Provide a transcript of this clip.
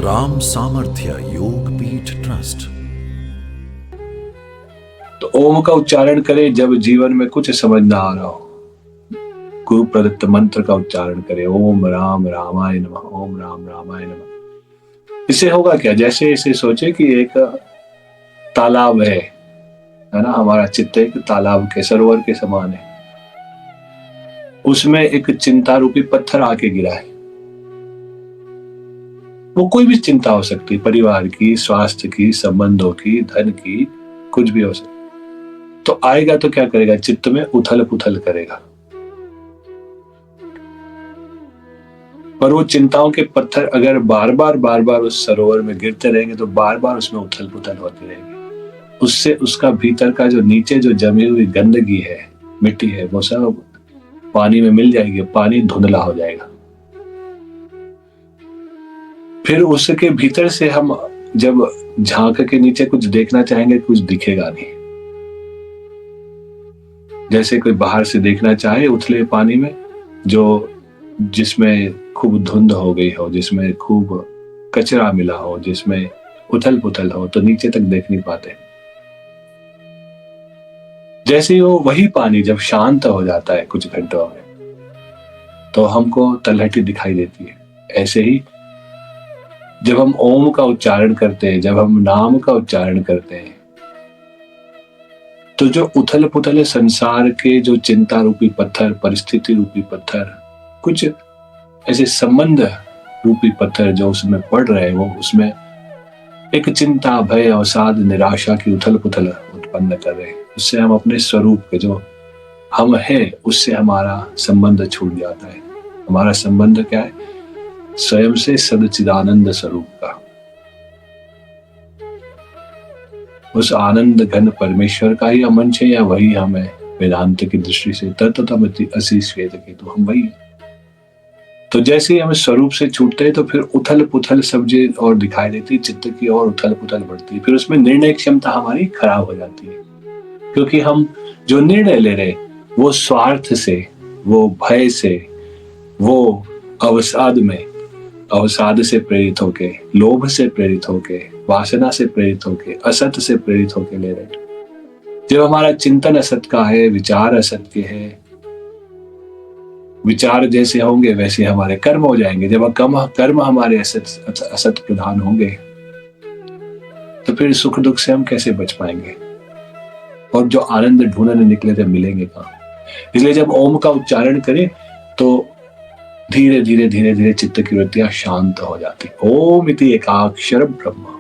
राम सामर्थ्य योग पीठ ट्रस्ट। तो ओम का उच्चारण करें जब जीवन में कुछ समझ ना आ रहा हो। गुरु प्रदत्त मंत्र का उच्चारण करें, ओम राम रामाय नमः, ओम राम रामाय नमः। इससे होगा क्या, जैसे इसे सोचे कि एक तालाब है ना, हमारा चित्त एक तालाब के सरोवर के समान है। उसमें एक चिंता रूपी पत्थर आके गिरा है। वो कोई भी चिंता हो सकती, परिवार की, स्वास्थ्य की, संबंधों की, धन की, कुछ भी हो सकती। तो आएगा तो क्या करेगा, चित्त में उथल पुथल करेगा। पर वो चिंताओं के पत्थर अगर बार बार उस सरोवर में गिरते रहेंगे तो बार बार उसमें उथल पुथल होती रहेगी। उससे उसका भीतर का जो नीचे जो जमी हुई गंदगी है, मिट्टी है, वो सब पानी में मिल जाएगी, पानी धुंधला हो जाएगा। फिर उसके भीतर से हम जब झांक के नीचे कुछ देखना चाहेंगे, कुछ दिखेगा नहीं। जैसे कोई बाहर से देखना चाहे उथले पानी में, जो जिसमें खूब धुंध हो गई हो, जिसमें खूब कचरा मिला हो, जिसमें उथल पुथल हो, तो नीचे तक देख नहीं पाते। जैसे ही वो वही पानी जब शांत हो जाता है कुछ घंटों में, तो हमको तलहटी दिखाई देती है। ऐसे ही जब हम ओम का उच्चारण करते हैं, जब हम नाम का उच्चारण करते हैं, तो जो उथल पुथल संसार के जो चिंता रूपी पत्थर, परिस्थिति रूपी पत्थर, कुछ ऐसे संबंध रूपी पत्थर जो उसमें पड़ रहे हैं, वो उसमें एक चिंता, भय, अवसाद, निराशा की उथल पुथल उत्पन्न कर रहे हैं। उससे हम अपने स्वरूप के, जो हम हैं, उससे हमारा संबंध छूट जाता है। हमारा संबंध क्या है, स्वयं से, सच्चिदानंद स्वरूप का। उस आनंद घन परमेश्वर का ही हम अंश है, या वही हम है वेदांत की दृष्टि से तत्तमति असि श्वेत केतु, हम वही है। तो जैसे ही हम स्वरूप से छूटते हैं तो फिर उथल पुथल सब्जी और दिखाई देती, चित्त की और उथल पुथल बढ़ती है। फिर उसमें निर्णय क्षमता हमारी खराब हो जाती है, क्योंकि हम जो निर्णय ले रहे वो स्वार्थ से, वो भय से, वो अवसाद से प्रेरित होके, लोभ से प्रेरित होके, वासना से प्रेरित होके, असत से प्रेरित होके ले रहे। जब हमारा चिंतन असत का है, विचार असत के हैं, विचार जैसे होंगे वैसे हमारे कर्म हो जाएंगे। जब कर्म हमारे असत प्रधान होंगे तो फिर सुख दुख से हम कैसे बच पाएंगे, और जो आनंद ढूंढने निकले थे मिलेंगे कहाँ। इसलिए जब ओम का उच्चारण करें तो धीरे धीरे चित्त की वृत्तियां शांत हो जाती। ओम इति एकाक्षर ब्रह्म।